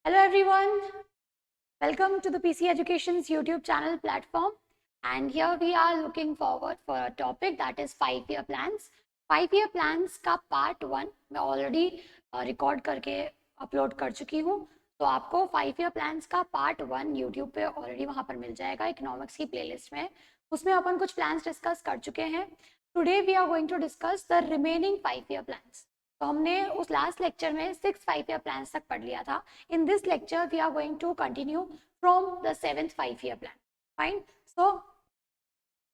Hello everyone, welcome to the PC Education's YouTube channel platform, and here we are looking forward for a topic that is 5-year plans. 5-year plans का part 1 मैं already record करके upload कर चुकी हूँ, तो आपको 5-year plans का part 1 YouTube पे ऑलरेडी वहाँ पर मिल जाएगा इकोनॉमिक्स की प्लेलिस्ट में. उसमें अपन कुछ प्लान्स डिस्कस कर चुके हैं. Today we are going to discuss the remaining 5-year plans. तो हमने उस लास्ट लेक्चर में 6 5-year plans तक पढ़ लिया था. In this lecture we are going to continue from the 7th 5-year plan. Fine. So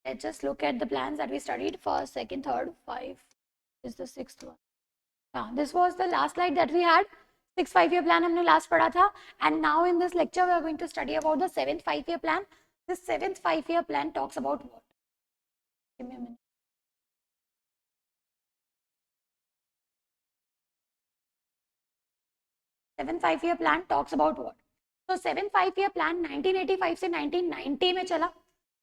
let's just look at the plans that we studied. First, second, third, 5 is the 6th one. This was the last slide that we had. 6 5-year plan हमने last पढ़ा था, and now in this lecture we are going to study about the 7th 5-year plan. This 7th 5-year plan talks about what? Give me a minute. 7th 5-year plan talks about what? तो 7th 5-year plan 1985 से 1990 में चला.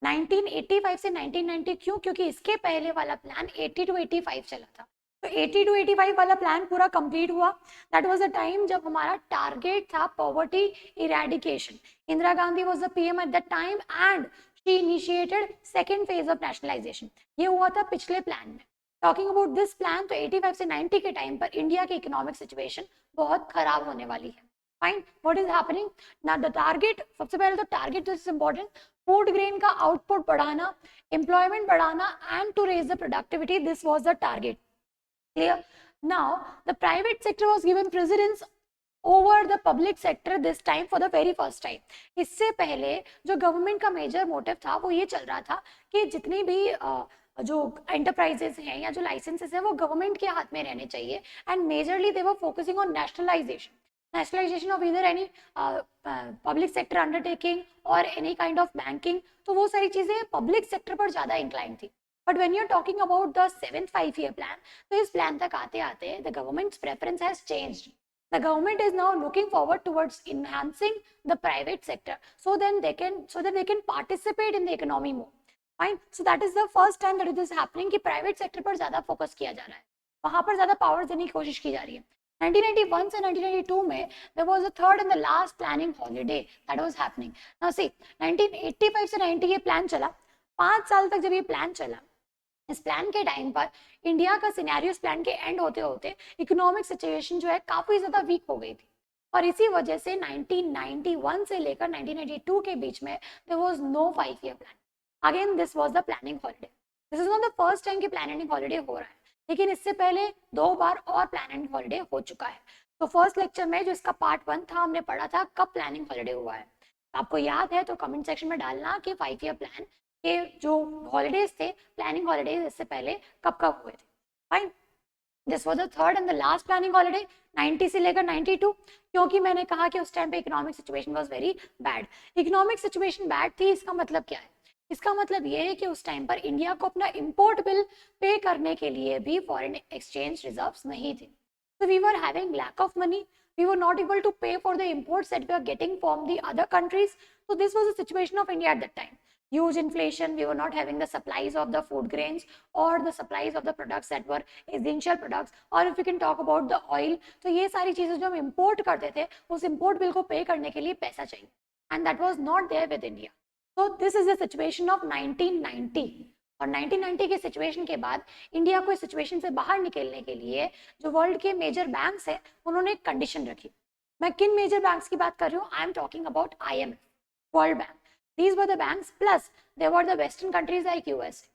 1985 से 1990 क्यों? क्योंकि इसके पहले वाला प्लान 80 to 85 चला था. तो 80 to 85 वाला प्लान पूरा कंप्लीट हुआ. दैट वाज द टाइम जब हमारा टारगेट था poverty eradication. Indira Gandhi was the PM at that time and she initiated second phase of nationalisation. ये हुआ था पिछले प्लान में. टॉकिंग अबाउट दिस प्लान, तो 85 से 90 के टाइम पर इंडिया की इकोनॉमिक सिचुएशन बहुत खराब होने वाली है. Fine. What is happening now? The target, सबसे पहले तो target this is important. Food grain का आउटपुट बढ़ाना, एम्प्लॉयमेंट बढ़ाना and to raise the productivity, this was the target. Clear? Now the private sector was given precedence over the public sector this time for the very first time. इससे पहले जो government का major motive था वो ये चल रहा था कि जितनी भी जो एंटरप्राइजेस हैं या जो लाइसेंसेस हैं वो गवर्नमेंट के हाथ में रहने चाहिए. And majorly they were focusing on nationalisation of इधर एनी पब्लिक सेक्टर अंडरटेकिंग और एनी काइंड ऑफ बैंकिंग. तो वो सारी चीजें पब्लिक सेक्टर पर ज्यादा इंक्लाइन थी. But when you are talking about the 7th 5-year plan, तो इस प्लान तक आते आते the government's preference has changed. The government is now looking forward towards enhancing the private sector so that they can participate in the economy more. Fine. So that is the first time that it is happening कि private sector पर ज्यादा focus किया जा रहा है, वहां पर ज्यादा पावर देने की कोशिश की जा रही है. 1991 से 1992 में there was the third and the last planning holiday that was happening. Now see, 1985 से 90 ये प्लान चला. 5 साल तक जब ये प्लान चला, इस प्लान के टाइम पर इंडिया का सिनेरियो इस प्लान के एंड होते होते इकोनॉमिक सिचुएशन जो है काफी ज्यादा वीक हो गई थी. और इसी वजह से 1991 से लेकर 1992 के बीच में there was no 5-year plan. Again this was the planning holiday. This is not the first time कि प्लानिंग हॉलिडे हो रहा है, लेकिन इससे पहले 2 बार और प्लानिंग हॉलिडे हो चुका है. तो फर्स्ट लेक्चर में जो इसका पार्ट 1 था हमने पढ़ा था कब प्लानिंग हॉलिडे हुआ है. आपको याद है तो कमेंट सेक्शन में डालना कि 5-year plan के जो हॉलिडेज थे, प्लानिंग हॉलिडेज, इससे पहले कब कब हुए थे. Fine. This was the third and the last planning holiday 90 से लेकर 92. क्योंकि मैंने कहा कि उस टाइम पे economic situation was very bad. Economic situation bad थी, इसका मतलब क्या है? इसका मतलब ये है कि उस टाइम पर इंडिया को अपना इंपोर्ट बिल पे करने के लिए भी फॉरेन एक्सचेंज रिजर्व्स नहीं थे. So we were having lack of money. We were not able to pay for the imports that we are getting from the other countries. So this was the situation of India at that time. Huge inflation. We were not having the supplies of the food grains or the supplies of the products that were essential products. Or if we can talk about the oil, तो ये सारी चीजें जो हम import करते थे, उस import bill को pay करने के लिए पैसा चाहिए. And that was not there with India. So this is the situation of 1990. और 1990 के सिचुएशन के बाद इंडिया को इस सिचुएशन से बाहर निकलने के लिए जो वर्ल्ड के मेजर बैंक्स हैं उन्होंने एक कंडीशन रखी. मैं किन मेजर बैंक्स की बात कर रही हूँ? I am talking about IMF, world bank. These were the banks, plus there were the Western countries like USA,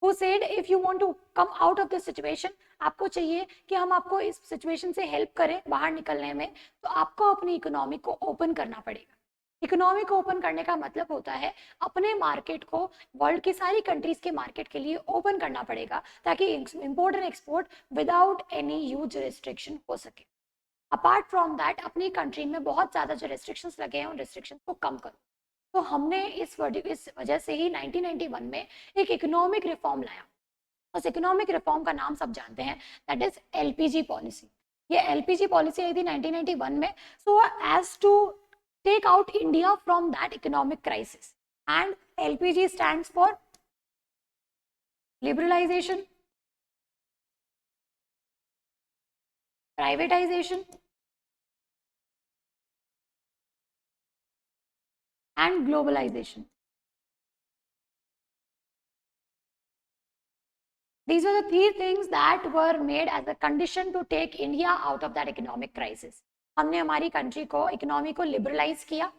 who said if you want to come out of this situation, आपको चाहिए कि हम आपको इस सिचुएशन से help करें बाहर निकलने में, तो आपको अपनी इकोनॉमी को ओपन करना पड़ेगा. इकोनॉमी को ओपन करने का मतलब होता है अपने मार्केट को वर्ल्ड की सारी कंट्रीज के मार्केट के लिए ओपन करना पड़ेगा ताकि import and export without any huge restriction हो सके. अपार्ट फ्रॉम दैट अपनी कंट्री में बहुत ज्यादा जो रिस्ट्रिक्शंस लगे हैं उन रिस्ट्रिक्शंस को कम करो. तो हमने इस वजह से ही 1991 में एक इकोनॉमिक रिफॉर्म लाया. उस इकोनॉमिक रिफॉर्म का नाम सब जानते हैं, दैट इज LPG पॉलिसी. ये LPG पॉलिसी आई थी 1991 में. So as to take out India from that economic crisis. And LPG stands for liberalization, privatization and globalization. These were the three things that were made as a condition to take India out of that economic crisis. हमने हमारी country को economy को liberalise किया,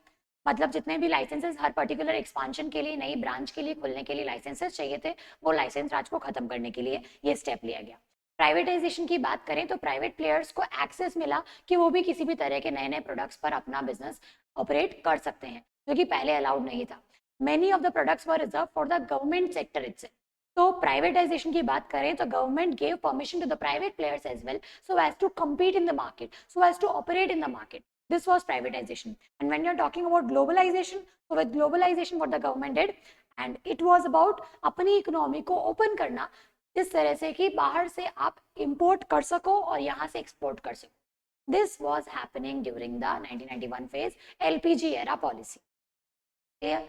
मतलब जितने भी licences हर particular expansion के लिए नई ब्रांच के लिए खुलने के लिए लाइसेंसेस चाहिए थे, वो लाइसेंस राज को खत्म करने के लिए ये स्टेप लिया गया. प्राइवेटाइजेशन की बात करें तो प्राइवेट प्लेयर्स को एक्सेस मिला कि वो भी किसी भी तरह के नए नए प्रोडक्ट्स पर अपना बिजनेस ऑपरेट कर सकते हैं, जो कि पहले अलाउड नहीं था. Many of the products were reserve for the government sector itself. तो प्राइवेटाइजेशन की बात करें तो government gave permission to the private players as well so as to compete in the market, so as to operate in the market. This was privatization. And when you're talking about globalization, so with globalization what the government did, and it was about अपनी economy को open करना इस तरह से कि बाहर से आप इंपोर्ट कर सको और यहाँ से एक्सपोर्ट कर सको. This was happening during the 1991 phase LPG era policy. Clear?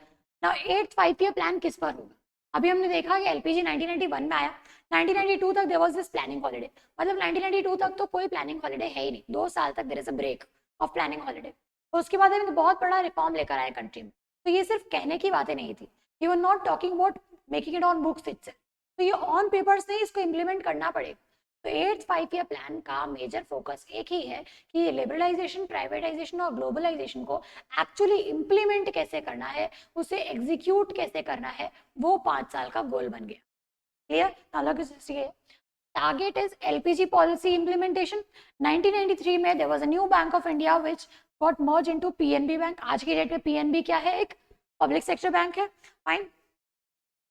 Now 8th 5-year plan किस पर होगा? अभी हमने देखा कि एलपीजी 1991 में आया, 1992 तक there was this planning holiday, मतलब 1992 तक तो कोई प्लानिंग हॉलिडे है ही नहीं, 2 साल तक there is a break of planning holiday. तो उसके बाद हम बहुत बड़ा रिफॉर्म लेकर आए कंट्री में. तो ये सिर्फ कहने की बातें नहीं थी, you are not talking about making it on books itself. तो ये ऑन पेपर्स नहीं, इसको इम्प्लीमेंट करना पड़ेगा. तो 8th 5-year प्लान का मेजर फोकस एक ही है कि लिबरलाइजेशन, प्राइवेटाइजेशन और ग्लोबलाइजेशन को एक्चुअली इम्प्लीमेंट कैसे करना है, उसे एग्जीक्यूट कैसे करना है, वो 5 साल का गोल बन गया. Clear? Target is LPG policy implementation. 1993 में there was a new bank of India which got merge into PNB bank. आज की डेट में पीएनबी क्या है? एक पब्लिक सेक्टर बैंक है. Fine.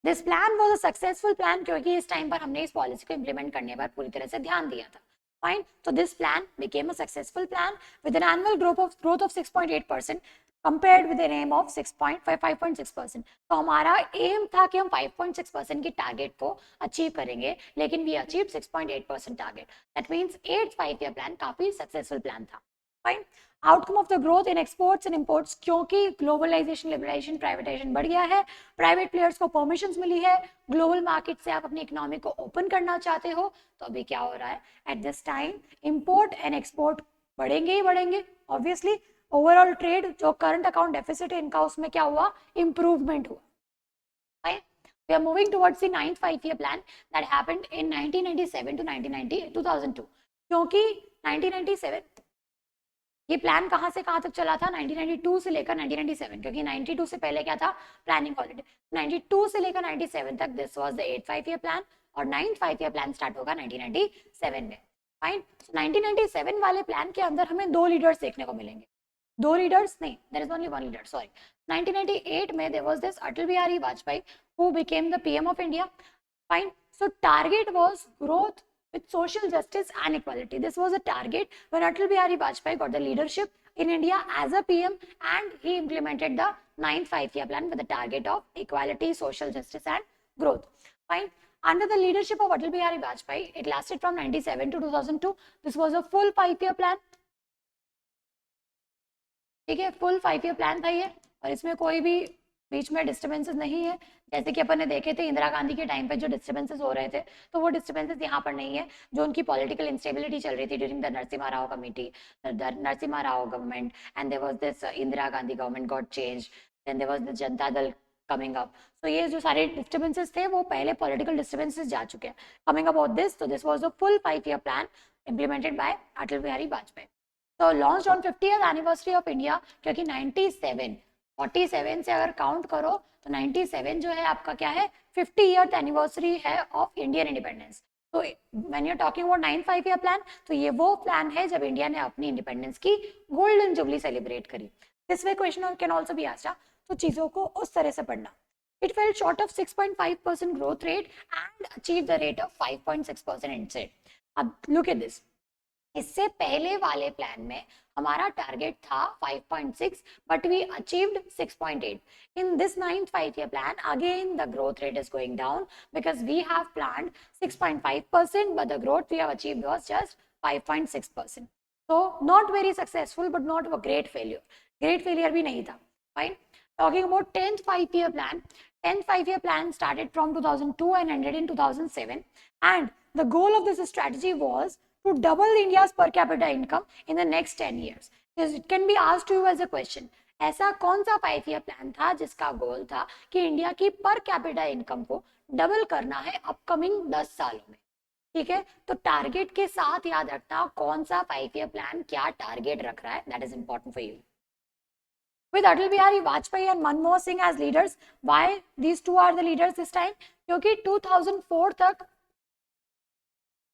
This plan was a successful plan क्योंकि इस टाइम पर हमने इस पॉलिसी को इंप्लीमेंट करने पर पूरी तरह से ध्यान दिया था. फाइन. तो this plan became a successful plan with an annual growth of 6.8% compared with an aim of 5.6%. तो हमारा एम था कि हम 5.6% की टारगेट को अचीव करेंगे, लेकिन we achieve 6.8% target. That means 8th 5-year plan काफी सक्सेसफुल प्लान था. Fine. Outcome of the growth in exports and imports, क्योंकि ग्लोबलाइजेशन, लिबरलाइजेशन, प्राइवेटाइजेशन बढ़ गया है, प्राइवेट प्लेयर्स को परमिशंस मिली है, ग्लोबल मार्केट से आप अपनी इकोनॉमी को ओपन करना चाहते हो, तो अभी क्या हो रहा है? At this time import and export बढ़ेंगे ही बढ़ेंगे. ऑब्वियसली ओवरऑल ट्रेड जो करंट अकाउंट डेफिसिट है इनका, उसमें क्या हुआ? इंप्रूवमेंट हुआ. We are moving towards the 9th 5-year plan that happened in 1997 to 2002. क्योंकि 1997 ये प्लान कहां से कहां तक चला था? 1992 से लेकर 1997, क्योंकि 92 से पहले क्या था? Planning holiday. 92 से लेकर 97 तक this was the 8th 5-year plan, और 9th 5-year प्लान स्टार्ट होगा 1997 में. फाइन. 1997 वाले प्लान के अंदर हमें 2 लीडर्स देखने को मिलेंगे. 2 लीडर्स नहीं, there is only 1 leader, sorry. 1998 में there was this Atal Bihari Vajpayee who became the PM of India. Fine. So target was growth with social justice and equality. This was a target when Atal Bihari Vajpayee got the leadership in India as a PM, and he implemented the 9th 5-year plan with the target of equality, social justice and growth. Fine. Under the leadership of Atal Bihari Vajpayee, it lasted from 97 to 2002. This was a full 5-year plan. ठीक है, full 5-year plan था ये, और इसमें कोई भी बीच में disturbances नहीं है. जैसे कि अपन ने देखे थे इंदिरा गांधी के टाइम पे जो डिस्टर्बेंसेस हो रहे थे, तो वो डिस्टर्बेंसेस यहाँ पर नहीं है. जो उनकी पॉलिटिकल इंस्टेबिलिटी चल रही थी during the Narasimha Rao committee, Narasimha Rao government, and there was this Indira Gandhi government got change, then there was the Janata Dal coming up. तो ये जो सारे डिस्टर्बेंसेस थे वो पहले पॉलिटिकल डिस्टर्बेंसेस जा चुके हैं. कमिंग अबाउट दिस, तो this was a full 5-year plan implemented by अटल बिहारी वाजपेयी. तो launch on 50th anniversary of India, क्योंकि 97 47 से अगर काउंट करो तो 97 जो है आपका क्या है? 50th एनिवर्सरी है ऑफ इंडियन इंडिपेंडेंस. तो when you are talking about 9th 5-year plan, तो ये वो प्लान है जब इंडिया ने अपनी इंडिपेंडेंस की गोल्डन जुबली सेलिब्रेट करी. This way question can also be asked. तो चीजों को उस तरह से पढ़ना. It fell short of 6.5% growth rate and achieved the rate of 5.6% instead. अब look at this. इससे पहले वाले प्लान में हमारा टारगेट था 5.6, but we achieved 6.8. In this 9th 5-year plan again the growth rate is going down because we have planned 6.5%, but the growth we have achieved was just 5.6%. so not very successful but not a great failure. great failure भी नहीं था. fine. Talking about 10th 5-year plan, 10th 5-year plan started from 2002 and ended in 2007, and the goal of this strategy was to double India's per capita income in the next 10 years. Because it can be asked to you as a question, ऐसा कौन सा 5 year plan था जिसका गोल था कि India की per capita income को double करना है अपकमिंग 10 सालों में? ठीक है, तो टारगेट के साथ याद रखना कौन सा 5 ईयर प्लान क्या टारगेट रख रहा है, that is important for you. With Atal Bihari Vajpayee and Manmohan Singh as leaders, why these two are the leaders this time? क्योंकि 2004 तक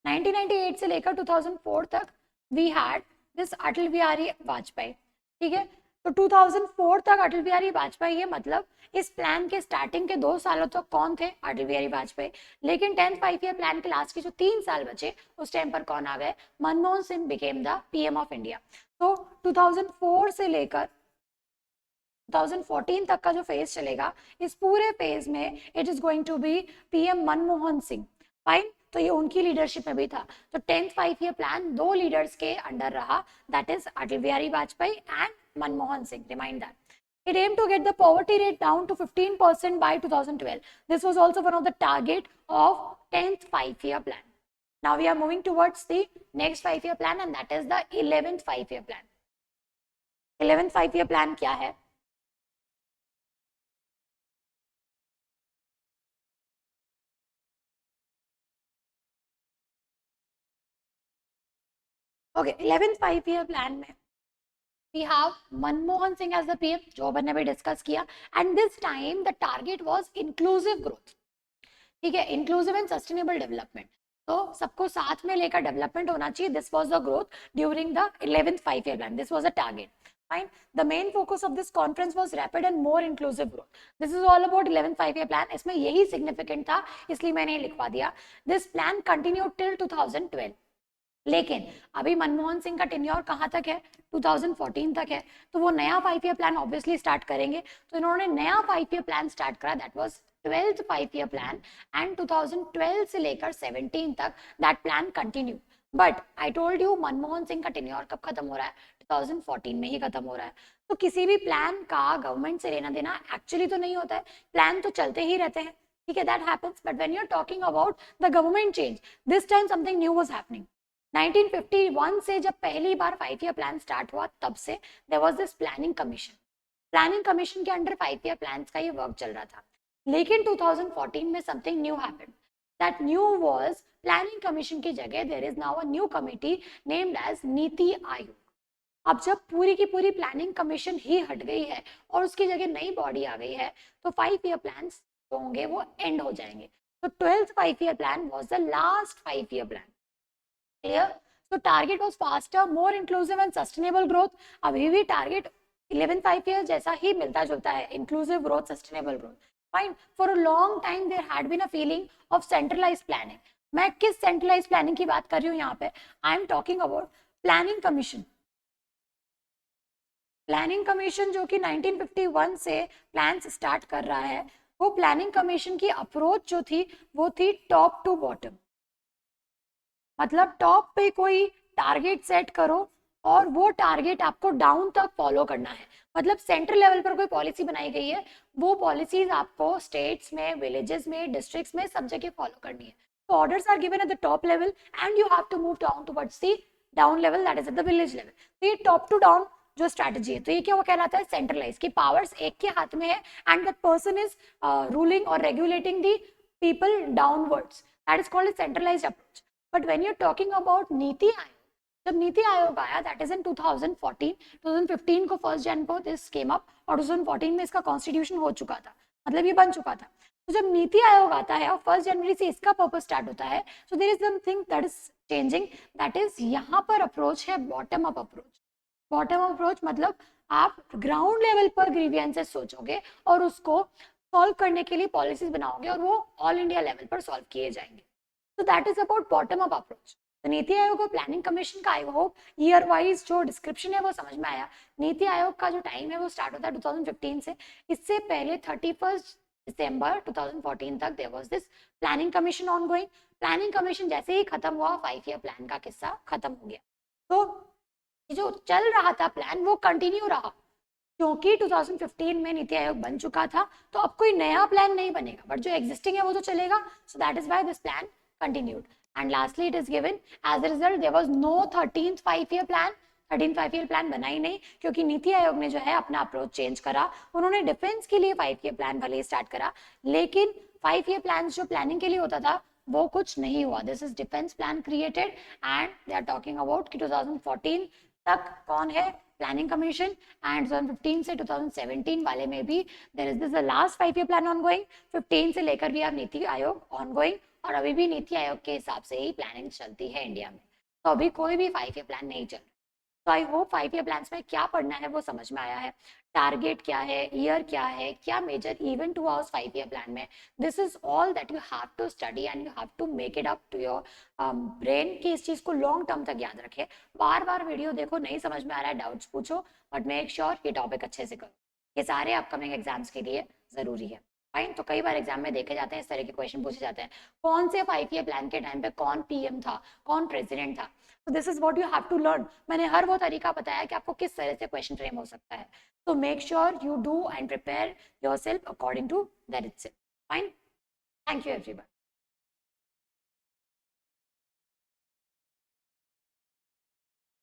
1998 से लेकर 2004 तक we had this Atal Bihari Vajpayee. ठीक है, तो 2004 तक अटल बिहारी वाजपेयी है, मतलब इस प्लान के स्टार्टिंग के 2 सालों तक कौन थे? अटल बिहारी वाजपेयी. लेकिन 10th 5 ईयर प्लान के लास्ट के जो 3 साल बचे उस टाइम पर कौन आ गए? Manmohan Singh became the PM of India. तो 2004 से लेकर 2014 तक का जो फेज चलेगा, इस पूरे फेज में it is going to be PM Manmohan Singh. Fine, तो ये उनकी लीडरशिप में भी था. तो 10th 5 ईयर प्लान 2 लीडर्स के अंडर रहा, that is Atal Bihari Vajpayee and Manmohan Singh. Remind that. It aimed to get the poverty rate down to 15% by 2012. This was also one of the target of 10th 5 year plan. Now we are moving towards the next 5 year plan and that is the 11th 5 year plan. 11th 5 year plan क्या है? Okay, 11th 5 year plan में we have Manmohan Singh as the PM, जो अपन ने भी discuss किया. And this time the target was inclusive growth. ठीक है, inclusive and sustainable development. तो सबको साथ में लेकर डेवलपमेंट होना चाहिए. This was the growth during the 11th 5 year plan. This was a target. Fine. The main focus of this conference was rapid and more inclusive growth. This is all about 11th 5 year plan. इसमें यही significant था, इसलिए मैंने लिखवा दिया. This plan continued till 2012. लेकिन अभी मनमोहन सिंह का टेन्योर कहाँ तक है? 2014 तक है. तो वो नया 5 ईयर प्लान ऑब्वियसली स्टार्ट करेंगे. तो इन्होंने नया 5 ईयर प्लान स्टार्ट करा, that was 12th 5 year plan. And 2012 से लेकर 17 तक that plan continue. But I told you Manmohan Singh का टेन्योर कब खत्म हो रहा है? 2014 में ही खत्म हो रहा है. तो किसी भी प्लान का गवर्नमेंट से लेना देना एक्चुअली तो नहीं होता है. प्लान तो चलते ही रहते हैं. ठीक है, that happens. But when you are talking about the government change, this time something new was happening. 1951 से जब पहली बार 5 ईयर प्लान स्टार्ट हुआ, तब से there was this planning commission. Planning commission के अंडर 5 ईयर प्लान्स का ये वर्क चल रहा था. लेकिन 2014 में something new happened. That new was planning commission की जगह there is now a new committee named as NITI Aayog. अब जब पूरी की पूरी प्लानिंग कमीशन ही हट गई है और उसकी जगह नई बॉडी आ गई है, तो 5 ईयर प्लान्स जो होंगे वो एंड हो जाएंगे. तो 12th 5 year plan was the last 5 year plan. Clear? So target was faster, more inclusive and sustainable growth. अभी भी target 11th 5 year जैसा ही मिलता जुलता है, inclusive growth, sustainable growth. Fine. For a long time there had been a feeling of centralized planning. मैं किस centralized planning की बात कर रही हूँ यहाँ पे? I am talking about planning commission. Planning commission जो कि 1951 से प्लान्स स्टार्ट कर रहा है, वो प्लानिंग कमीशन की अप्रोच जो थी वो थी टॉप टू बॉटम. मतलब टॉप पे कोई टारगेट सेट करो और वो टारगेट आपको डाउन तक फॉलो करना है. मतलब सेंट्रल लेवल पर कोई पॉलिसी बनाई गई है, वो पॉलिसीज आपको स्टेट्स में, विलेजेस में, डिस्ट्रिक्ट्स में सब जगह फॉलो करनी है. तो orders are given at the top level and you have to move down towards the down level, that is at the village level. तो ये टॉप टू डाउन जो स्ट्रैटेजी है, तो ये क्या वो कहलाता है? सेंट्रलाइज. की पावर्स एक के हाथ में है and that person is ruling और regulating the people downwards. That is called centralised approach. But when you're talking about NITI Aayog, जब नीति आयोग आया दैट इज इन 2014, 2015 को 1 जनवरी को दिस केम अप और 2014 में इसका कॉन्स्टिट्यूशन हो चुका था, मतलब ये बन चुका था. तो जब नीति आयोग आता है और 1 जनवरी से इसका पर्पस स्टार्ट होता है, so there is something that is changing, that is यहाँ पर अप्रोच है bottom up approach. Bottom up approach मतलब आप ग्राउंड लेवल पर ग्रीवियंसेस सोचोगे और उसको सॉल्व करने के लिए पॉलिसीज बनाओगे और वो ऑल इंडिया लेवल पर सॉल्व किए जाएंगे. So that is about bottom up approach. तो नीति आयोग और प्लानिंग कमीशन का आई होप ईयर वाइज जो डिस्क्रिप्शन है वो समझ में आया. नीति आयोग का जो टाइम है वो स्टार्ट होता है 2015 से. इससे पहले 31 दिसंबर 2014 तक there was this planning commission ongoing. Planning commission जैसे ही खत्म हुआ, 5 ईयर प्लान का किस्सा खत्म हो गया. तो जो चल रहा था प्लान वो कंटिन्यू रहा, क्योंकि 2015 में नीति आयोग बन चुका था. तो अब कोई नया प्लान नहीं बनेगा, बट जो एग्जिस्टिंग है वो तो चलेगा. So that is why this plan continued. And lastly it is given as a result there was no 13th 5 year plan. 13 5 year plan बना ही नहीं, क्योंकि नीति आयोग ने जो है अपना अप्रोच चेंज करा। उन्होंने डिफेंस के लिए 5 ईयर प्लान भले ही स्टार्ट करा, लेकिन 5 ईयर प्लान जो प्लानिंग के लिए होता था वो कुछ नहीं हुआ। This is defence plan created and they are talking about कि 2014 तक कौन है प्लानिंग कमीशन, एंड 2015 से 2017 वाले में भी there is this the last 5 year plan ongoing. 15 से लेकर भी आप नीति आयोग ऑनगोइंग, और अभी भी नीति आयोग के हिसाब से ही प्लानिंग चलती है इंडिया में। तो अभी कोई भी 5 ईयर प्लान नहीं चल रहा। तो आई होप 5 ईयर प्लान्स में क्या पढ़ना है वो समझ में आया है। टारगेट क्या है, ईयर क्या है, क्या मेजर इवेंट हुआ उस 5 ईयर प्लान में, this is all that you have to study and you have to make it up to your brain कि इस चीज को लॉन्ग टर्म तक याद रखे। बार बार वीडियो देखो, नहीं समझ में आ रहा है डाउट्स पूछो, बट मेक श्योर ये टॉपिक अच्छे से करो। ये सारे अपकमिंग एग्जाम्स के लिए जरूरी है। फाइन, तो कई बार एग्जाम में देखे जाते हैं इस तरह के क्वेश्चन पूछे जाते हैं, कौन से 5 ईयर प्लान के टाइम पे कौन पीएम था, कौन प्रेसिडेंट था। तो this is what you have to learn. मैंने हर वो तरीका बताया कि आपको किस तरह से क्वेश्चन फ्रेम हो सकता है। तो make sure you do and prepare yourself according to that itself. Fine, thank you everyone.